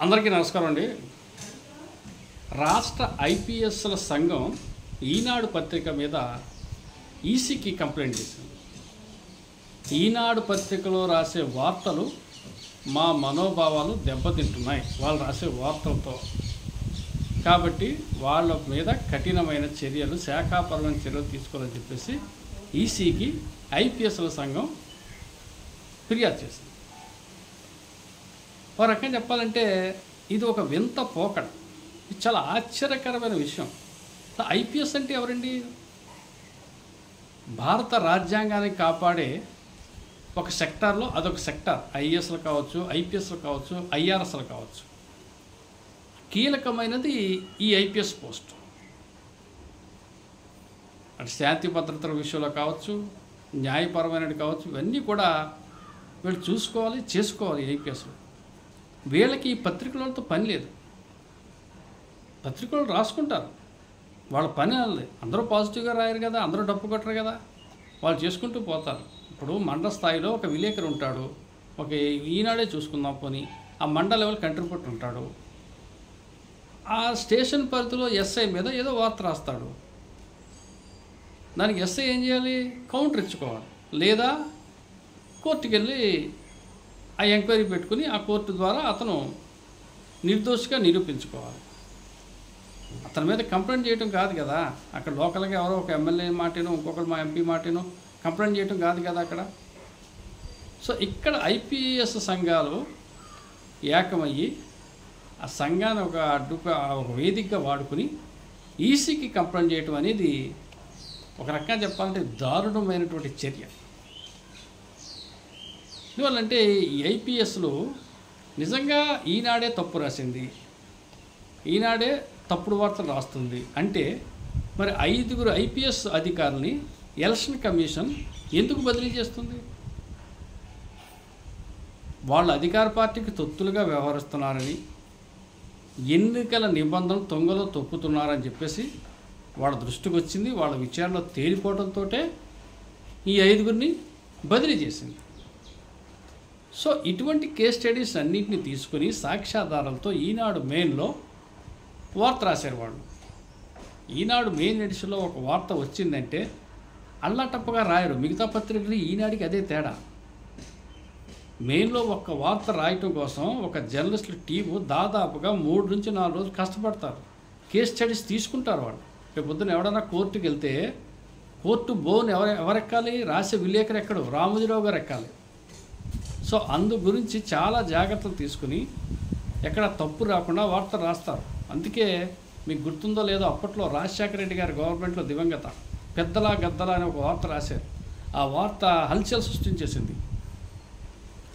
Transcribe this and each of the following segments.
అందరికీ నమస్కారం అండి. రాష్ట్ర ఐపీఎస్ల సంఘం ఈనాడు పత్రిక మీద ఈసీకి కంప్లైంట్ చేసింది. ఈనాడు పత్రికలో రాసే వార్తలు మా మనోభావాలు దెబ్బతింటున్నాయి వాళ్ళు రాసే వార్తలతో, కాబట్టి వాళ్ళ మీద కఠినమైన చర్యలు, శాఖాపరమైన చర్యలు తీసుకోవాలని చెప్పేసి ఈసీకి ఐపీఎస్ల సంఘం ఫిర్యాదు చేసింది. ఒక రకంగా చెప్పాలంటే ఇది ఒక వింత పోకడ. ఇది చాలా ఆశ్చర్యకరమైన విషయం. ఐపీఎస్ అంటే ఎవరండి? భారత రాజ్యాంగాన్ని కాపాడే ఒక సెక్టార్లో అదొక సెక్టార్. ఐఏఎస్లు కావచ్చు, ఐపీఎస్లు కావచ్చు, ఐఆర్ఎస్లు కావచ్చు. కీలకమైనది ఈ ఐపీఎస్ పోస్ట్. అటు శాంతి భద్రతల విషయంలో కావచ్చు, న్యాయపరమైనది కావచ్చు, ఇవన్నీ కూడా వీళ్ళు చూసుకోవాలి, చేసుకోవాలి. ఐపీఎస్లు వీళ్ళకి ఈ పత్రికలతో పని లేదు. పత్రికలు రాసుకుంటారు, వాళ్ళ పని అది. అందరూ పాజిటివ్గా రాయరు కదా, అందరూ డప్పు కొట్టరు కదా, వాళ్ళు చేసుకుంటూ పోతారు. ఇప్పుడు మండల స్థాయిలో ఒక విలేకరు ఉంటాడు, ఒక ఈనాడే చూసుకుందాం పోనీ, ఆ మండల లెవెల్ కంట్రిబ్యూటర్ ఉంటాడు. ఆ స్టేషన్ పరిధిలో ఎస్ఐ మీద ఏదో వార్త రాస్తాడు. దానికి ఎస్ఐ ఏం చేయాలి? కౌంటర్ ఇచ్చుకోవాలి, లేదా కోర్టుకి వెళ్ళి ఆ ఎంక్వైరీ పెట్టుకుని ఆ కోర్టు ద్వారా అతను నిర్దోషిగా నిరూపించుకోవాలి. అతని మీద కంప్లైంట్ చేయడం కాదు కదా, అక్కడ లోకల్గా ఎవరో ఒక ఎమ్మెల్యే మాటేనో, ఇంకొకరు మా ఎంపీ మాటేనో కంప్లైంట్ చేయడం కాదు కదా అక్కడ. సో ఇక్కడ ఐపీఎస్ సంఘాలు ఏకమయ్యి ఆ సంఘాన్ని ఒక వేదికగా వాడుకుని ఈసీకి కంప్లైంట్ చేయడం అనేది ఒక రకంగా చెప్పాలంటే దారుణమైనటువంటి చర్య. ఎందువల్లంటే ఈ ఐపీఎస్లు నిజంగా ఈనాడే తప్పు రాసింది, ఈనాడే తప్పుడు వార్తలు రాస్తుంది అంటే మరి 5 ఐపీఎస్ అధికారుల్ని ఎలక్షన్ కమిషన్ ఎందుకు బదిలీ చేస్తుంది? వాళ్ళు అధికార పార్టీకి తొత్తులుగా వ్యవహరిస్తున్నారని, ఎన్నికల నిబంధనలు తొంగలో తొక్కుతున్నారని చెప్పేసి వాళ్ళ దృష్టికి వచ్చింది. వాళ్ళ విచారణలో తేలిపోవడంతో ఈ 5 బదిలీ చేసింది. సో ఇటువంటి కేస్ స్టడీస్ అన్నింటినీ తీసుకుని సాక్ష్యాధారాలతో ఈనాడు మెయిన్లో వార్త రాశారు వాళ్ళు. ఈనాడు మెయిన్ ఎడిషన్లో ఒక వార్త వచ్చిందంటే అల్లాటప్పగా రాయరు. మిగతా పత్రికలు ఈనాడికి అదే తేడా. మెయిన్లో ఒక వార్త రాయటం కోసం ఒక జర్నలిస్టుల టీము దాదాపుగా 3 నుంచి 4 రోజులు కష్టపడతారు. కేస్ స్టడీస్ తీసుకుంటారు వాళ్ళు. రేపు పొద్దున ఎవడన్నా కోర్టుకి వెళ్తే కోర్టు బోన్ ఎవరెక్కాలి? రాసే విలేకరు ఎక్కడు? రామోజీరావు గారు ఎక్కాలి. సో అందు గురించి చాలా జాగ్రత్తలు తీసుకుని ఎక్కడ తప్పు రాకుండా వార్త రాస్తారు. అందుకే మీకు గుర్తుందో లేదో, అప్పట్లో రాజశేఖర రెడ్డి గారి గవర్నమెంట్లో దివంగత పెద్దలా గద్దలా అనే ఒక వార్త రాశారు. ఆ వార్త హల్చల్ సృష్టించేసింది.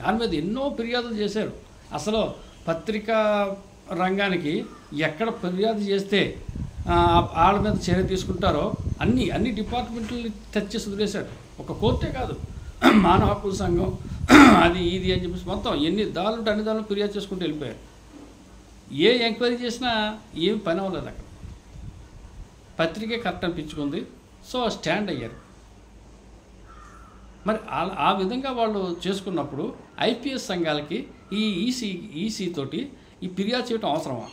దాని మీద ఎన్నో ఫిర్యాదులు చేశారు. అసలు పత్రికా రంగానికి ఎక్కడ ఫిర్యాదు చేస్తే వాళ్ళ మీద చర్య తీసుకుంటారో అన్ని డిపార్ట్మెంట్లని టచ్ చేసి వదిలేశాడు. ఒక కోర్టే కాదు, మానవ హక్కుల సంఘం అది ఇది అని చెప్పేసి మొత్తం ఎన్ని దారులు ఉంటే అన్ని దారులు ఫిర్యాదు చేసుకుంటూ వెళ్ళిపోయారు. ఏ ఎంక్వైరీ చేసినా ఏమి పని అవ్వలేదు అక్కడ. పత్రికే కరెక్ట్ అనిపించుకుంది. సో స్టాండ్ అయ్యారు. మరి ఆ విధంగా వాళ్ళు చేసుకున్నప్పుడు ఐపీఎస్ సంఘాలకి ఈ ఈసీ తోటి ఈ ఫిర్యాదు చేయడం అవసరమా?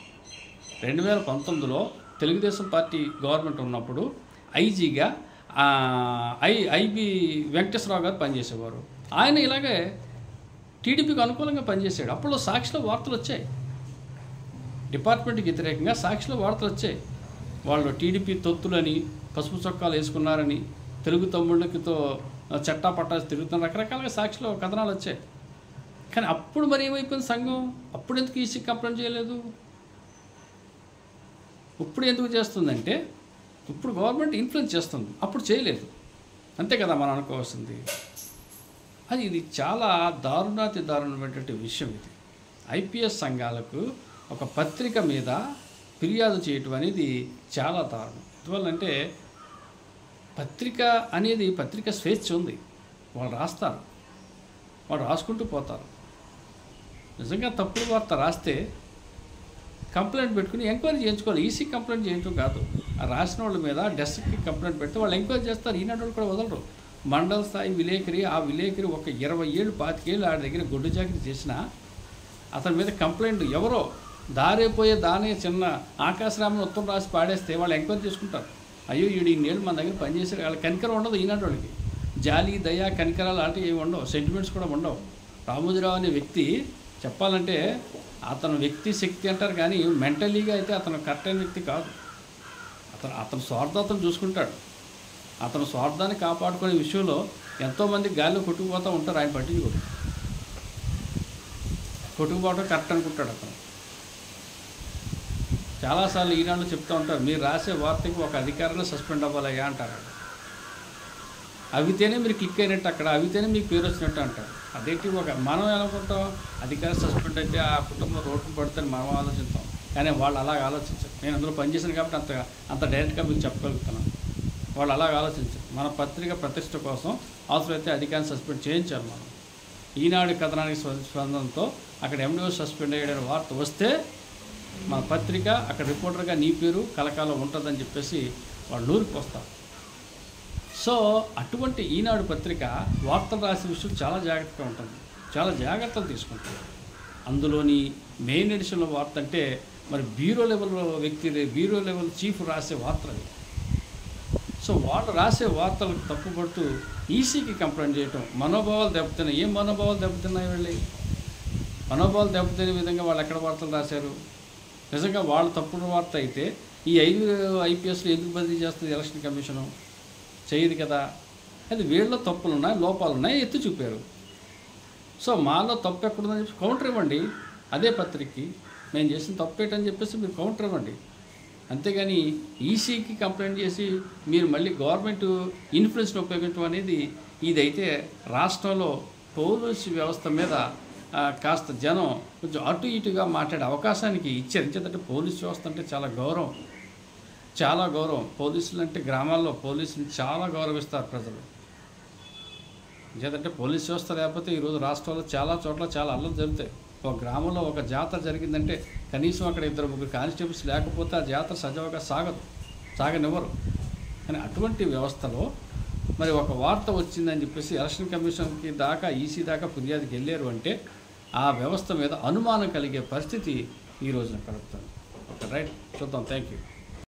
2019లో తెలుగుదేశం పార్టీ గవర్నమెంట్ ఉన్నప్పుడు ఐజీగా ఐబి వెంకటేశ్వరరావు గారు పనిచేసేవారు. ఆయన ఇలాగే టీడీపీకి అనుకూలంగా పనిచేశాడు. అప్పుడు సాక్షిలో వార్తలు వచ్చాయి, డిపార్ట్మెంట్కి వ్యతిరేకంగా సాక్షిలో వార్తలు వచ్చాయి. వాళ్ళు టీడీపీ తొత్తులని, పసుపు చొక్కాలు వేసుకున్నారని, తెలుగు తమ్ముళ్ళకితో చట్టా పట్టా తిరుగుతున్న రకరకాలుగా సాక్షిలో కథనాలు వచ్చాయి. కానీ అప్పుడు మరి ఏమైపోయింది సంఘం? అప్పుడు ఎందుకు ఈసీ కంప్లైంట్ చేయలేదు? ఇప్పుడు ఎందుకు చేస్తుందంటే ఇప్పుడు గవర్నమెంట్ ఇన్ఫ్లుయెన్స్ చేస్తుంది, అప్పుడు చేయలేదు. అంతే కదా మనం అనుకోవాల్సింది. ఇది చాలా దారుణమైనటువంటి విషయం. ఇది ఐపీఎస్ సంఘాలకు ఒక పత్రిక మీద ఫిర్యాదు చేయటం అనేది చాలా దారుణం. ఎందువల్లంటే పత్రిక స్వేచ్ఛ ఉంది. వాళ్ళు రాస్తారు, వాళ్ళు రాసుకుంటూ పోతారు. నిజంగా తప్పుడు వార్త రాస్తే కంప్లైంట్ పెట్టుకుని ఎంక్వైరీ చేయించుకోవాలి. ఈసీ కంప్లైంట్ చేయించడం కాదు. ఆ రాసిన వాళ్ళ మీద డెస్క్కి కంప్లైంట్ పెడితే వాళ్ళు ఎంక్వైరీ చేస్తారు. ఈనాడు వాళ్ళు కూడా వదలరు. మండల స్థాయి విలేకరి, ఆ విలేకరి ఒక 20 ఏళ్ళు 25 ఏళ్ళు ఆడి దగ్గర గొడ్డు చాకరీ చేసినా అతని మీద కంప్లైంట్ ఎవరో దారైపోయే దానే చిన్న ఆకాశరామని ఉత్తరం రాసి పాడేస్తే వాళ్ళు ఎంక్వైరీ చేసుకుంటారు. అయ్యో వీడు ఇన్నేళ్ళు మన దగ్గర పనిచేసే వాళ్ళ కనికరం ఉండదు. ఈనాటి వాళ్ళకి జాలి దయ కనికరాలు అలాంటివి ఏమి ఉండవు, సెంటిమెంట్స్ కూడా ఉండవు. రామోజీరావు అనే వ్యక్తి చెప్పాలంటే అతను వ్యక్తి శక్తి అంటారు కానీ మెంటలీగా అయితే అతను కరెక్ట్ అయిన వ్యక్తి కాదు. అతను స్వార్థాతం చూసుకుంటాడు. అతను స్వార్థాన్ని కాపాడుకునే విషయంలో ఎంతోమంది గాలిలో కొట్టుకుపోతూ ఉంటారు. ఆయన పట్టించుకోడు. కొట్టుకుపోవడం కరెక్ట్ అనుకుంటాడు అతను. చాలాసార్లు ఈనాడు చెప్తూ ఉంటారు, మీరు రాసే వార్తకి ఒక అధికారాన్ని సస్పెండ్ అవ్వాలయ్యా అంటారు. అవితేనే మీరు క్లిక్ అయినట్టు, అక్కడ అవితేనే మీకు పేరు వచ్చినట్టు అంటారు. అదేంటి మనం అనుకుంటాం అధికారం సస్పెండ్ అయితే ఆ కుటుంబం రోడ్డు పడుతుందని మనం ఆలోచిస్తాం, కానీ వాళ్ళు అలాగ ఆలోచించారు. నేను అందులో పనిచేశాను కాబట్టి అంత డైరెక్ట్గా మీకు చెప్పగలుగుతున్నాను. వాళ్ళు అలాగ ఆలోచించారు. మన పత్రిక ప్రతిష్ట కోసం అవసరమైతే అధికారాన్ని సస్పెండ్ చేయించాలి. మనం ఈనాడు కథనానికి స్పందనతో అక్కడ ఎండిఓ సస్పెండ్ అయ్యాడని వార్త వస్తే మన పత్రిక అక్కడ రిపోర్టర్గా నీ పేరు కలకాలం ఉంటుందని చెప్పేసి వాళ్ళు నూరికి వస్తారు. సో అటువంటి ఈనాడు పత్రిక వార్తలు రాసే విషయం చాలా జాగ్రత్తగా ఉంటుంది, చాలా జాగ్రత్తలు తీసుకుంటుంది. అందులోని మెయిన్ ఎడిషన్లో వార్త అంటే మరి బ్యూరో లెవెల్ వ్యక్తి, బ్యూరో లెవెల్ చీఫ్ రాసే వార్తలు. సో వాళ్ళు రాసే వార్తలకు తప్పుపడుతూ ఈసీకి కంప్లైంట్ చేయటం మనోభావాలు దెబ్బతిన్నాయి. ఏం మనోభావాలు దెబ్బతిన్నాయి? వెళ్ళి మనోభావాలు దెబ్బతినే విధంగా వాళ్ళు ఎక్కడ వార్తలు రాశారు? నిజంగా వాళ్ళు తప్పుడు వార్త అయితే ఈ 5 ఐపీఎస్లు ఎందుకు బదిలీ చేస్తుంది ఎలక్షన్ కమిషను? చేయదు కదా. అది వీళ్ళలో తప్పులున్నాయి, లోపాలున్నాయి, ఎత్తి చూపారు. సో మాలో తప్పు ఎక్కడుందని చెప్పి కౌంటర్ ఇవ్వండి. అదే పత్రికకి మేము చేసిన తప్పు ఏంటని చెప్పేసి మీరు కౌంటర్ ఇవ్వండి. అంతేగాని ఈసీకి కంప్లైంట్ చేసి మీరు మళ్ళీ గవర్నమెంట్ ఇన్ఫ్లుయెన్స్ని ఉపయోగించడం అనేది ఇదైతే రాష్ట్రంలో పోలీసు వ్యవస్థ మీద కాస్త జనం కొంచెం అటు ఇటుగా మాట్లాడే అవకాశానికి ఇచ్చారు. ఎందుకంటే పోలీసు వ్యవస్థ అంటే చాలా గౌరవం, చాలా గౌరవం. పోలీసులు అంటే గ్రామాల్లో పోలీసుని చాలా గౌరవిస్తారు ప్రజలు. ఎందుకంటే పోలీసు వ్యవస్థ లేకపోతే ఈరోజు రాష్ట్రంలో చాలా చోట్ల చాలా అల్లలు జరుగుతాయి. ఒక గ్రామంలో ఒక జాతర జరిగిందంటే కనీసం అక్కడ 2-3 కానిస్టేబుల్స్ లేకపోతే ఆ జాతర సజావుగా సాగనివ్వరు. కానీ అటువంటి వ్యవస్థలో మరి ఒక వార్త వచ్చిందని చెప్పేసి ఎలక్షన్ కమిషన్కి దాకా ఈసీ దాకా ఫిర్యాదుకి వెళ్ళారు అంటే ఆ వ్యవస్థ మీద అనుమానం కలిగే పరిస్థితి ఈ రోజున కలుగుతుంది. ఓకే, రైట్, చూద్దాం. Thank you.